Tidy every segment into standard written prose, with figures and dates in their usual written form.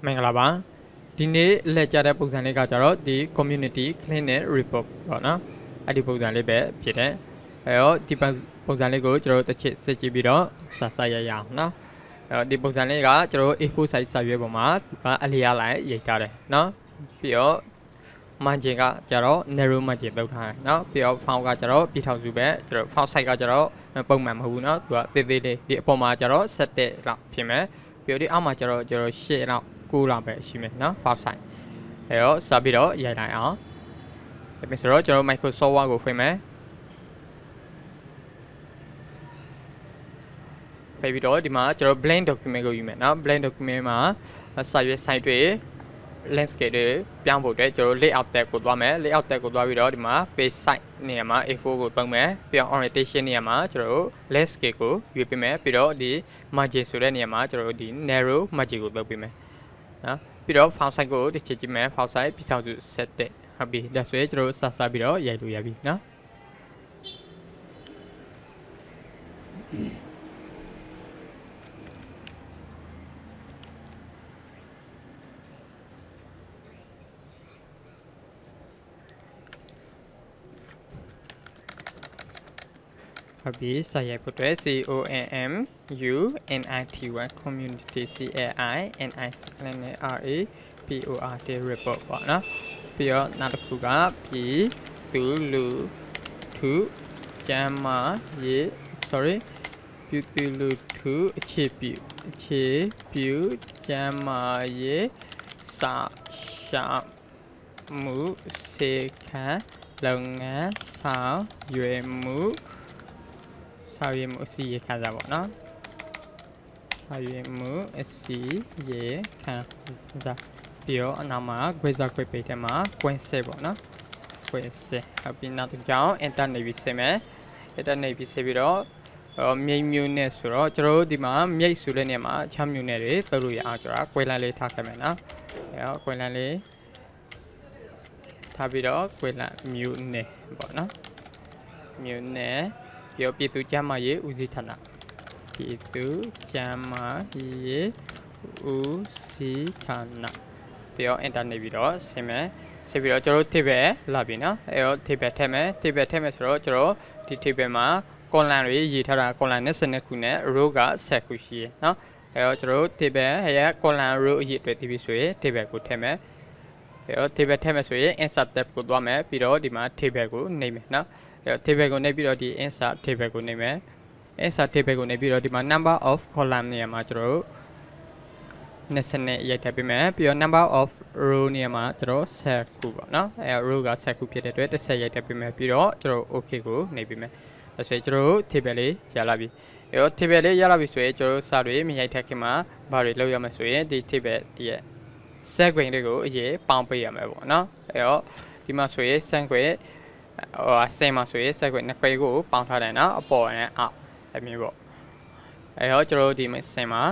မင်္ဂလာပါဒီနေ့လက်ကြတဲ့ပုံစံလေးကကြတော့ဒီ community clinic report ပေါ့နော်အဲ့ဒီပုံစံလေးပဲဖြစ်တယ်အဲ့တော့ဒီပုံစံလေးကိုကျွန်တော်တို့တစ်ချက်စစ်ကြည့်ပြီးတော့ဆက်ရအောင်နော်အဲ့တော့ဒီပုံစံလေးကကျွန်တော်တို့ A4 size စာရွက်ပေါ်မှာအလျားလိုက်ရေးထားတယ်နော်ပြီးတော့ margin ကကြတော့ narrow margin လောက်ထားတယ်နော်ပြီးတော့ font ကကြတော့ပြည်ထောင်စုပဲကျွန်တော် font size ကကြတော့ပုံမှန်မဟုတ်ဘူးနော်သူကသေးသေးလေးဒီအပေါ်မှာကြတော့7လောက်ဖြစ်မယ်ပြီးတော့ဒီအောက်မှာကြတော့ကျွန်တော်8လောက်9လောက်ပဲရှိမယ်နော် font size အဲ့တော့စပြီးတော့ရိုက်လိုက်အောင်ဒါဆိုတော့ကျွန်တော် Microsoft Word ကိုဖွင့်မယ်ပြီးတော့ဒီမှာကျွန်တော် blank document ကိုယူမယ်နော် blank document မှာစာရွက် site တွေ landscape တွေပြောင်းဖို့အတွက်ကျွန်တော် layout tab ကိုသွားမယ် layout tab ကိုသွားပြီးတော့ဒီမှာ page site နေရာမှာ A4 ကိုသုံးမယ်ပြီးတော့ orientation နေရာမှာကျွန်တော် landscape ကိုယူပေးမယ်ပြီးတော့ဒီ margin ဆိုတဲ့နေရာမှာကျွန်တော်ဒီ narrow margin ကိုသုံးပေးမယ်နော်ပြီးတော့ font size ကိုတစ်ချက်ကြည့်မယ် font size ပြည်ထောင်စု7ဟုတ်ပြီဒါဆိုရင်ကျွန်တော်ဆက်ပြီးတော့ရိုက်လို့ရပြီနော်ဟုတ်ပြီစာရိုက်ဖို့အတွက် CONMUNIT1 community CLINIC report ပေါ့နော်ပြီးတော့နောက်တစ်ခုကပြည်သူလူထုကျမ်းမာရေး sorry ပြည်သူလူထုအခြေပြုကျမ်းမာရေးစာရှာမှုစေခံလုပ်ငန်းဆောင်ရွက်မှုအစီရေခံစားပေါ့နော်ဆောင်ရွက်မှုအစီရေခံစားပြီးတော့အနောက်မှာခွဲစားခွဲပိတ်ထဲမှာကွင်းဆက်ပေါ့နော်ကွင်းဆက်အပြင်နောက်တစ်ကြောင် internet ပြီးဆက်မယ် internet ပြီးဆက်ပြီးတော့မြိတ်မျိုးနဲ့ဆိုတော့ကျွန်တော်တို့ဒီမှာမြိတ်ဆိုတဲ့နေရာမှာချမ်းမျိုးနဲ့တွေတုပ်လို့ရအောင်ကျွန်တော်ကွဲလန်းလေးထားခဲ့မယ်နော်အဲတော့ကွဲလန်းလေးထားပြီးတော့ကွဲလန်းမျိုးနဲ့ပေါ့နော်မျိုးနဲ့ပြီးတော့ပြည်သူ့ကျန်းမာရေးဦးစီးဌာနပြည်သူ့ကျန်းမာရေးဦးစီးဌာနပြီးတော့ internet ပြီးတော့ဆင်မယ်ဆက်ပြီးတော့ကျွန်တော် table လာပြီနော်အဲတော့ table ထည့်မယ် table ထည့်မယ်ဆိုတော့ကျွန်တော်ဒီ table မှာ column တွေရေးထားတာ column နဲ့12ခုနဲ့ row က10ခုရှိရယ်နော်အဲတော့ကျွန်တော် table ရဲ့ column row အရေးအတွက်တည်ပြီးဆိုရင် table ကိုထည့်မယ်အဲတော့ table ထည့်မယ်ဆိုရင် insert tab ကိုသွားမယ်ပြီးတော့ဒီမှာ table ကိုနှိပ်မယ်နော်အဲတော့ table ကိုနှိပ်ပြီးတော့ဒီ insert table ကိုနှိပ်မယ် insert table ကိုနှိပ်ပြီးတော့ဒီမှာ number of column နေရာမှာကျွန်တော်20ရိုက်ထည့်ပေးမယ်ပြီးတော့ number of row နေရာမှာကျွန်တော်10ခုပေါ့နော်အဲ row က10ခုဖြစ်တဲ့အတွက်10ရိုက်ထည့်ပေးမယ်ပြီးတော့ကျွန်တော် okay ကိုနှိပ်ပေးမယ်ဒါဆိုရင်ကျွန်တော် table လေးရလာပြီအဲတော့ table လေးရလာပြီဆိုရင်ကျွန်တော်စာတွေမရိုက်ထည့်ခင်မှာဘာတွေလုပ်ရမလဲဆိုရင်ဒီ table ရဲ့ set queen တွေကိုအရေးပေါင်းပေးရမယ်ပေါ့နော်အဲတော့ဒီမှာဆိုရင် set queen ဆင်မှာဆိုရင် set queen နှစ်ခွဲကိုပေါင်းထားတယ်နော်အပေါ်နဲ့အောက်အမျိုးပေါ့အဲတော့ကျွန်တော်ဒီမှာဆင်မှာ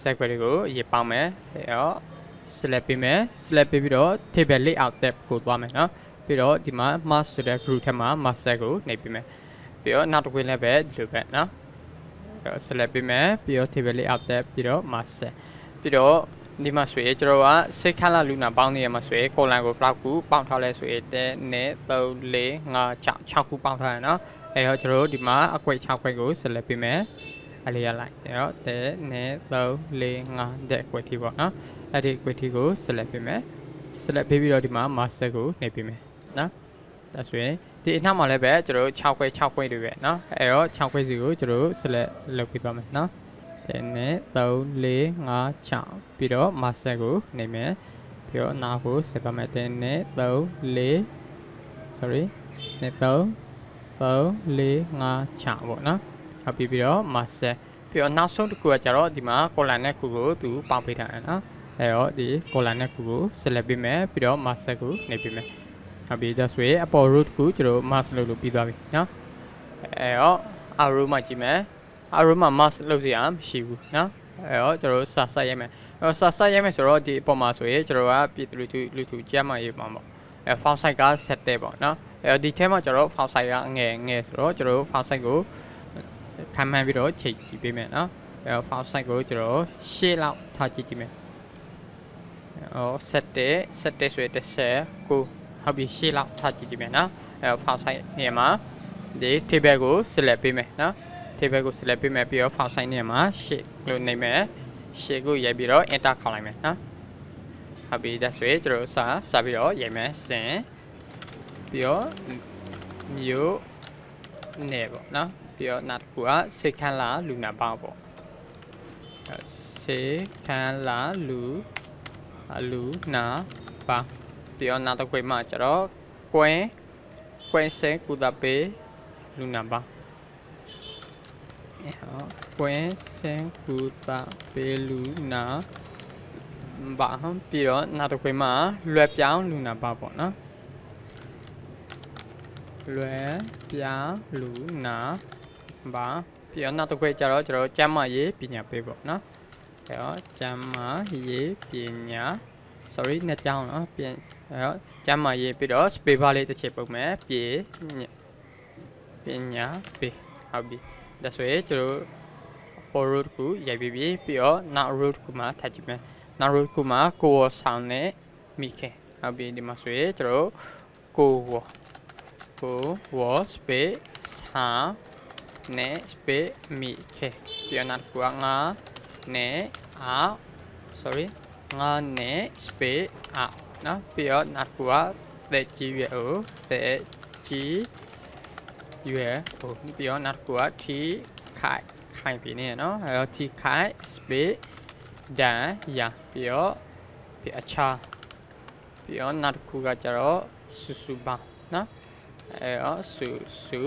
set queen တွေကိုအရေးပေါင်းမယ်အဲတော့ select ပေးမယ် select ပေးပြီးတော့ table layout tab ကိုသွားမယ်နော်ပြီးတော့ဒီမှာ mask ဆိုတဲ့ group ထဲမှာ master ကိုနှိပ်ပေးမယ်ပြီးတော့နောက်တစ်ခွေလည်းပဲဒီလိုပဲနော်အဲတော့ select ပေးမယ်ပြီးတော့ table layout tab ပြီးတော့ master ပြီးတော့ဒီမှာဆိုရင်ကျွန်တော်ကစိတ်ခန့်လာလူနာပေါင်းနေရမှာဆိုရင် column ကိုဘလောက်ခုပေါင်းထားလဲဆိုရင်1 2 3 4 5 6ခုပေါင်းထားရနော်အဲတော့ကျွန်တော်တို့ဒီမှာအကွက်6ခွက်ကို select ပေးမယ်အလေးရလိုက်အဲတော့1 2 3 4 5တဲ့ကွက်တီပေါ့နော်အဲ့ဒီကွက်တီကို select ပေးမယ် select ပေးပြီးတော့ဒီမှာ master ကိုနှိပ်ပေးမယ်နော်ဒါဆိုရင်ဒီအနောက်မှာလည်းပဲကျွန်တော်တို့6ခွက်တွေပဲနော်အဲတော့6ခွက်စီကိုကျွန်တော်တို့ select လုပ်ပြီးသွားမယ်နော်1 2 3 4 5 6ပြီးတော့ master ကိုနှိပ်မယ်ပြီးတော့နောက်ကိုဆက်ပါမယ်1 2 3 4 sorry 1 2 3 4 5 6ပေါ့နော်ဟုတ်ပြီးတော့ master ပြီးတော့နောက်ဆုံးတစ်ခုကကျတော့ဒီမှာ column နဲ့ခုကိုသူပေါင်းပေးထားတယ်နော်အဲတော့ဒီ column နဲ့ခုကို select ပေးမယ်ပြီးတော့ master ကိုနှိပ်ပေးမယ်ဟုတ်ပြီဒါဆိုရင်အပေါ် row တစ်ခုကျွန်တော် mask လုပ်လို့ပြီးသွားပြီနော်အဲတော့ arrow မှာကြည့်မယ်arrow မှာ mask လုပ်စရာမရှိဘူးနော်အဲတော့ကျွန်တော်စာဆက်ရိုက်မယ်အဲတော့စာဆက်ရိုက်မယ်ဆိုတော့ဒီအပေါ်မှာဆိုရင်ကျွန်တော်ကပြည်သူလူထုကျမ်းမာရေးမှာပေါ့အဲ font size က7တဲ့ပေါ့နော်အဲတော့ဒီထဲမှာကျွန်တော် font size ကငယ်ဆိုတော့ကျွန်တော် font size ကိုခံမှန်းပြီးတော့ချိန်ကြည့်ပေးမယ်နော်အဲတော့ font size ကိုကျွန်တော်ရှေ့လောက်ထားကြည့်မယ် ဆက်တဲ့ဆိုရင်10ကိုဟုတ်ပြီရှေ့လောက်ထားကြည့်ကြည့်မယ်နော်ဖောင်ဆိုင်နေရာမှာဒီ table ကို select ပေးမယ်နော် table ကို select ပေးမယ်ပြီးတော့ဖောင်ဆိုင်နေရာမှာရှေ့လို့နေမယ်ရှေ့ကိုရိုက်ပြီးတော့ enter ခေါက်လိုက်မယ်နော်ဟုတ်ပြီဒါဆိုရင်ကျွန်တော်စပြီးတော့ရိုက်မယ်စင်ပြီးတော့မျိုးနေပေါ့နော်ပြီးတော့နောက်တစ်ခုကစေခန်းလာလူနာပေါင်းပေါ့စေခန်းလာလူနာပေါင်းပြီးတော့နောက်တစ်ခုမှကျတော့ကွင်းစင်ကူတာပေးလူနာပေါင်းကွင်းစင်ကူတာပေးလူနာပေါင်းပြီးတော့နောက်တစ်ခုမှလွယ်ပြောင်းလူနာပေါင်းပေါ့နော်လွယ်ပြောင်းလူနာပါပြီးတော့နောက်တစ်ခွဲကျတော့ကျွန်တော်ကျမ်းမာရေးပညာပေးပေါ့နော်အဲတော့ကျမ်းမာရေးပညာ sorry နှစ်ကြောင်းနော်ပြန်အဲတော့ကျမ်းမာရေးပြီးတော့ space bar လေးတစ်ချက်ပုတ်မယ်ပညာပေးဟုတ်ပြီဒါဆိုရင်ကျွန်တော် for root ကိုရိုက်ပြီးပြီးတော့နောက် root ကိုမှထပ်ကြည့်မယ်နောက် root ကိုမှကိုယ်ဆောင်နဲ့မိခဲဟုတ်ပြီဒီမှာဆိုရင်ကျွန်တော်ကိုspace ဟာနဲ့ space မိခဲပြီးတော့နောက်ကိုငါနဲ့sorry ငါနဲ့ space နော်ပြီးတော့နောက်ကိုသက်ကြီးရွယ်သက်ကြီးရွယ်ပြီးတော့နောက်ကိုထိခိုင်ပြီနေနော်အဲတော့ထိခိုင် space ဒန်ရပြီးတော့အခြားပြီးတော့နောက်တစ်ခုကကျတော့စုပါနော်အဲတော့စု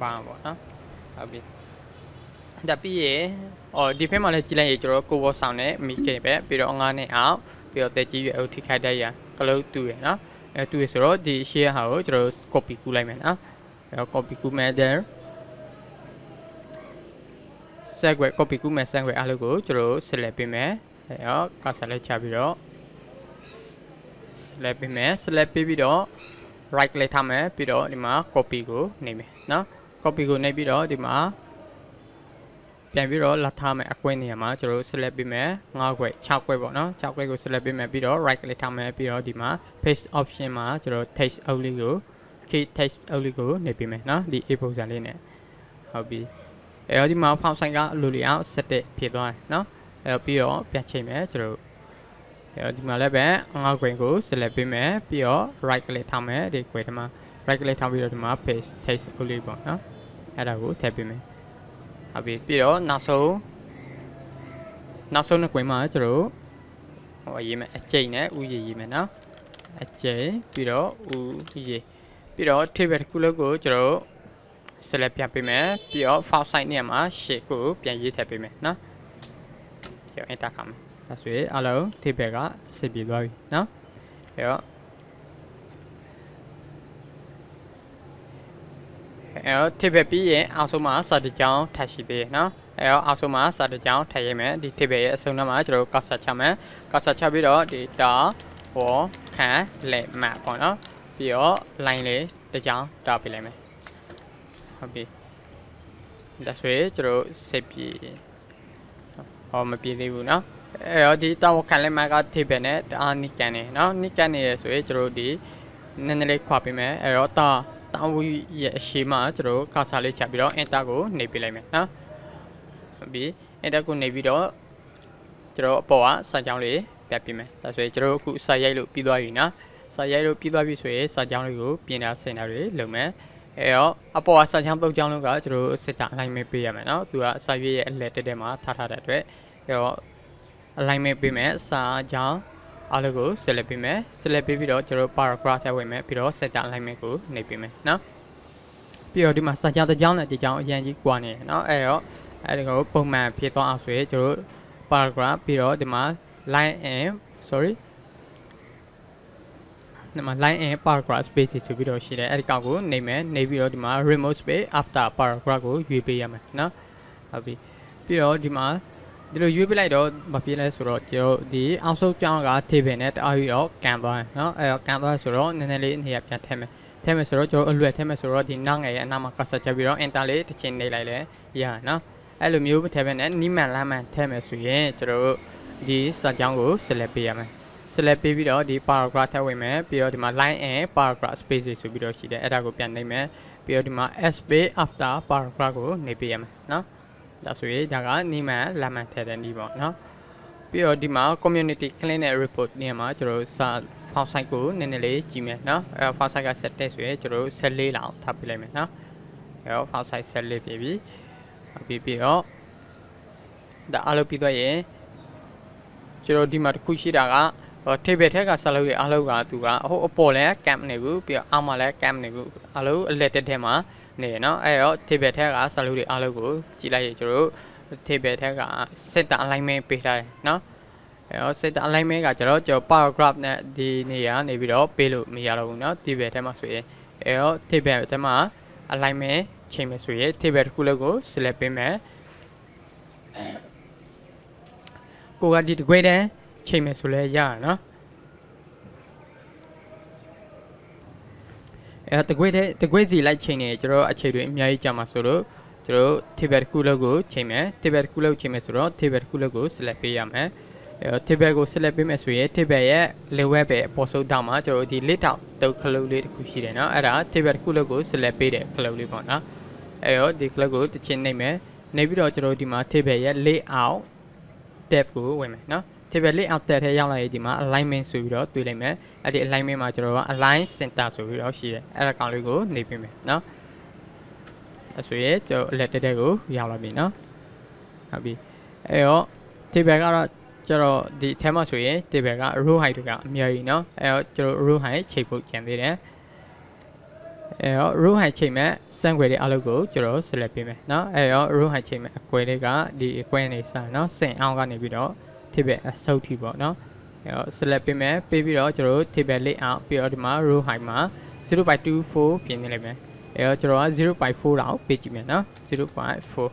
ပါပေါ့နော်ဟုတ်ပြီဒါပြီးရေဒီဖက်မှာလည်းကြည့်လိုက်ရေကျွန်တော်ကိုဘောဆောင်နဲ့မိခင်ပဲပြီးတော့ငါးနဲ့အောင်ပြီးတော့တက်ကြီးရွယ်ထိခိုက်တဲ့ရကလို့တူရနော်အဲတူရဆိုတော့ဒီ share ဟာကိုကျွန်တော် copy ကူးလိုက်မယ်နော်အဲ copy ကူးမယ်တဲ့ဆက်ွယ် copy ကူးမယ်ဆက်ွယ်အားလုံးကိုကျွန်တော် select ပေးမယ်အဲတော့ cursor လေးချပြီးတော့ select ပေးမယ် select ပေးပြီးတော့ right click ထားမယ်ပြီးတော့ဒီမှာ copy ကိုနေမယ်နော် copy ကိုနေပြီးတော့ဒီမှာပြန်ပြီးတော့လာထားမယ်အကွင်းနေရာမှာကျွန်တော် select ပေးမယ်9ခွဲ6ခွဲပေါ့နော်6ခွဲကို select ပေးမယ်ပြီးတော့ right click ထားမယ်ပြီးတော့ဒီမှာ paste option မှာကျွန်တော် text အုပ်လေးကို key text အုပ်လေးကိုနေပေးမယ်နော်ဒီ A ပုံစံလေးနဲ့ဟုတ်ပြီအဲဒီမှာ font size ကလိုလျောက်set ဖြစ်သွားတယ်နော်အဲပြီးတော့ပြန်ချိန်မယ်ကျွန်တော်အဲဒီမှာလည်းပဲ9ခွဲကို select ပေးမယ်ပြီးတော့ right click ထားမယ်ဒီခွဲဒီမှာ right click ထားပြီးတော့ဒီမှာ paste text အုပ်လေးပေါ့နော်အဲ့ဒါကိုထည့်ပေးမယ်ဟုတ်ပြီပြီးတော့နောက်ဆုံးနှစ်ခွင်းမှာကျွန်တော်ရေးမယ်အကျိန်နဲ့ဥရေးရေးမယ်နော်အကျိန်ပြီးတော့ဥရေးပြီးတော့ table တစ်ခုလုံးကိုကျွန်တော် select ပြပေးမယ်ပြီးတော့ font size နေရာမှာ shape ကိုပြန်ရေးထည့်ပေးမယ်နော်ပြီးတော့ enter ခါမယ်ဒါဆိုရင်အားလုံး table ကစပ်ပြေသွားပြီနော်ပြီးတော့table ပြီးရင်အောက်ဆုံးမှာစာတကြောင်းထပ်ရှိသေးတယ်နော်အဲတော့အောက်ဆုံးမှာစာတကြောင်းထည့်ရမယ်ဒီ table ရဲ့အဆုံးမှာကျွန်တော် cursor ချမယ် cursor ချပြီးတော့ဒီတာဟောခန်းလက်မတ်ပေါ့နော်ပြီးတော့ line လေးတကြောင်းတားပေးလိုက်မယ်ဟုတ်ပြီဒါဆိုရင်ကျွန်တော်စပ်ပြေမပြေသေးဘူးနော်အဲတော့ဒီတာဝခန်းလက်မတ်က table နဲ့တအားနိကန်နေနော်နိကန်နေရဆိုရင်ကျွန်တော်ဒီနည်းနည်းလေးခွာပေးမယ်အဲတော့တောင်းဝီရဲ့အရှိမကျွန်တော်ကာဆာလေးချပြီးတော့ enter ကိုနှိပ်ပေးလိုက်မယ်နော်ဟုတ်ပြီ enter ကိုနှိပ်ပြီးတော့ကျွန်တော်အပေါ်ကစာကြောင်းလေးပြပေးမယ်ဒါဆိုရင်ကျွန်တော်အခုစာရိုက်လို့ပြီးသွားပြီနော်စာရိုက်လို့ပြီးသွားပြီဆိုရင်စာကြောင်းလေးကိုပြင်တာဆင်တာတွေလုပ်မယ်အဲတော့အပေါ်ကစာကြောင်းပုတ်ကြောင်းလုံးကကျွန်တော်စစ်တာ alignment ပေးရမယ်နော်သူကစာရွက်ရဲ့အလက်တက်တက်မှာထားတဲ့အတွက်အဲတော့ alignment ပေးမယ်စာကြောင်းအားလုံးကို select ပေးမယ် select ပေးပြီးတော့ကျွန်တော် paragraph ထည့်ဝင်မယ်ပြီးတော့ set alignment ကိုနှိပ်ပေးမယ်နော်ပြီးတော့ဒီမှာစာကြောင်းတစ်ကြောင်းနဲ့တစ်ကြောင်းအရင်ကြီးကွာနေတယ်နော်အဲ့တော့အဲ့ဒီကိုပုံမှန်ဖြစ်သွားအောင်ဆိုရင်ကျွန်တော် paragraph ပြီးတော့ဒီမှာ line and sorry ဒီမှာ line and paragraph space ဆိုပြီးတော့ရှိတယ်အဲ့ဒီကောင်ကိုနှိပ်မယ်နှိပ်ပြီးတော့ဒီမှာ remove space after paragraph ကိုရွေးပေးရမယ်နော်ဟုတ်ပြီပြီးတော့ဒီမှာဒီလိုရွေးပြလိုက်တော့မပြေးလဲဆိုတော့ကျွန်တော်ဒီအောက်ဆုံးကြောင်းက table နဲ့တအားပြီးတော့ကန်သွားတယ်เนาะအဲတော့ကန်သွားဆိုတော့နည်းနည်းလေးနေရာပြန်ထည့်မယ်ဆိုတော့ကျွန်တော်အလွယ်ထည့်မယ်ဆိုတော့ဒီနောက်ငယ်ရဲ့အနားမှာ cursor ချက်ပြီးတော့ enter လေးတစ်ချိန်နှိပ်လိုက်လဲရเนาะအဲ့လိုမျိုးထည့်မယ်နဲ့နီးမှန်လမ်းမှန်ထည့်မယ်ဆိုရင်ကျွန်တော် ဒီစာကြောင်းကို select ပေးရမယ် select ပေးပြီးတော့ဒီ paragraph ထည့်ဝင်မယ်ပြီးတော့ဒီမှာ line and paragraph space ဆိုပြီးတော့ရှိတယ်အဲ့ဒါကိုပြန်နှိပ်မယ်ပြီးတော့ဒီမှာ space after paragraph ကိုနှိပ်ပေးရမယ်နော်ဒါဆိုရင်ဒါကနီးမှန်လက်မှန်ထည့်တဲ့နည်းပေါ့နော်ပြီးတော့ဒီမှာ community clean နဲ့ report နေရာမှာကျွန်တော်စာ font size ကိုနည်းနည်းလေးကြည့်မယ်နော်အဲ font size က7တဲ့ဆိုရင်ကျွန်တော်14လောက်ထားပေးလိုက်မယ်နော်အဲတော့ font size 14ပြပြီပြီးတော့ဒါအားလုံးပြီးတော့ရင်ကျွန်တော်ဒီမှာတစ်ခုရှိတာက table ထက်ကစာလုံးတွေအားလုံးကသူကဟိုအပေါ်လဲ camp နေဘူးပြီးတော့အောက်မှာလဲ camp နေဘူးအားလုံးအလက်တက်ထဲမှာနေเนาะအဲ့တော့ table ထက်ကစာလုံးတွေအားလုံးကိုကြည့်လိုက်ရင်ကျွန်တော် table ထက်က set alignment ပေးထားတယ်เนาะအဲ့တော့ set alignment ကကျွန်တော် paragraph နဲ့ဒီနေရာနေပြီးတော့ပေးလို့မရတော့ဘူးเนาะ table ထဲမှာဆိုရင်အဲ့တော့ table ထဲမှာ alignment ချိန်မယ်ဆိုရင် table တစ်ခုလုံးကို select ပေးမယ်ကိုကဒီတကွေးတဲ့ချိန်မယ်ဆိုလဲရရနော်အဲတကွေးစီလိုက်ချိန်နေကျွန်တော်အချိန်တွေအများကြီးကြာမှာဆိုတော့ကျွန်တော် table တစ်ခုလုံးကိုချိန်မယ် table တစ်ခုလုံးချိန်မယ်ဆိုတော့ table တစ်ခုလုံးကို select ပေးရမယ်အဲ table ကို select ပေးမယ်ဆိုရင် table ရဲ့ level ပဲအပေါ်ဆုံးတောက်မှာကျွန်တော်ဒီ list တောက်တုတ်ခလုတ်လေးတစ်ခုရှိတယ်နော်အဲ့ဒါ table တစ်ခုလုံးကို select ပေးတဲ့ခလုတ်လေးပေါ့နော်အဲတော့ဒီခလုတ်ကိုတစ်ချင်းနှိပ်မယ်နှိပ်ပြီးတော့ကျွန်တော်ဒီမှာ table ရဲ့ layout tab ကိုဝင်မယ်နော် table layout tab ထဲရောက်လာရင်ဒီမှာ alignment ဆိုပြီးတော့တွေ့လိုက်မယ်အဲ့ဒီ alignment မှာကျွန်တော်က align center ဆိုပြီးတော့ရှိတယ်အဲ့ဒါကောင်လေးကိုနှိပ်ပေးမယ်နော်အဲ့ဆိုရင်ကျွန်တော် elected ကိုရောက်လာပြီနော်ဟုတ်ပြီအဲ့တော့ table ကတော့ကျွန်တော်ဒီအထက်မှာဆိုရင် table က row height တွေကအများကြီးနော်အဲ့တော့ကျွန်တော် row height ချိန်ဖို့ကြံသေးတယ်အဲ့တော့ row height ချိန်မဲ့စံခွဲတွေအလုပ်ကိုကျွန်တော် select ပေးမယ်နော်အဲ့တော့ row height ချိန်မဲ့အကွဲတွေကဒီအကွဲနေစနော်စင်အောင်ကနေပြီးတော့ table အစုပ်ထိပေါ့နော်အဲ့တော့ select ပေးမယ်ပေးပြီးတော့ကျွန်တော် table layout ပြီးတော့ဒီမှာ row height မှာ 0.24 ပြင်နေလိုက်မယ်အဲ့တော့ကျွန်တော်က 0.4 လောက်ပေးကြည့်မယ်နော် 0.4 ဟုတ်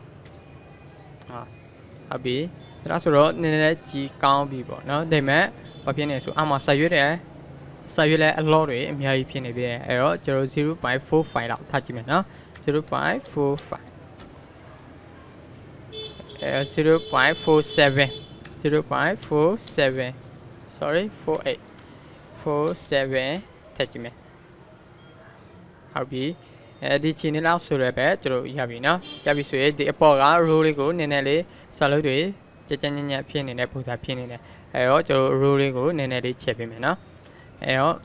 ပြီဒါဆိုတော့နည်းနည်းကြီးကောင်းပြီပေါ့နော်ဒါပေမဲ့ဘာဖြစ်နေဆိုအမှစာရွက်တယ်စာရွက်လဲအလော့တွေအများကြီးဖြစ်နေပြီအဲ့တော့ကျွန်တော် 0.45 လောက်ထားကြည့်မယ်နော် 0.45 0.47 0.47 sorry 48 47 ထားကြည့်မယ်ဟုတ်ပြီဒီချင်းနေလောက်ဆိုရပဲကျွန်တော်ရပြီနော်ရပြီဆိုရင်ဒီအပေါ်က row လေးကိုနည်းနည်းလေးစာလုံးတွေကြကြညံ့ညံ့ဖြစ်နေတဲ့ပုံစံဖြစ်နေတယ်အဲ့တော့ကျွန်တော် row လေးကိုနည်းနည်းလေးချက်ပေးမယ်နော်အဲ့တော့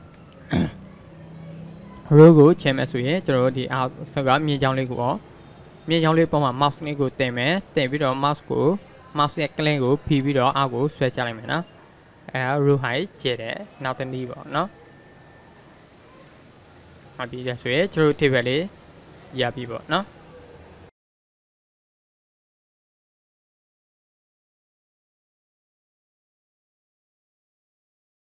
row ကိုချက်မယ်ဆိုရင်ကျွန်တော်ဒီအောက်ဆက်ကမြေချောင်းလေးကိုပေါ့မြေချောင်းလေးပေါ်မှာ mouse လေးကိုတင်မယ်တင်ပြီးတော့ mouse ရဲ့ click ကိုဖိပြီးတော့အောက်ကိုဆွဲချလိုက်မယ်နော်အဲ့ဒါ row height ကျဲတယ်နောက်တစ်နည်းပေါ့နော်ဟုတ်ပြီဒါဆိုရင်ကျွန်တော် table လေးရပြီပေါ့နော်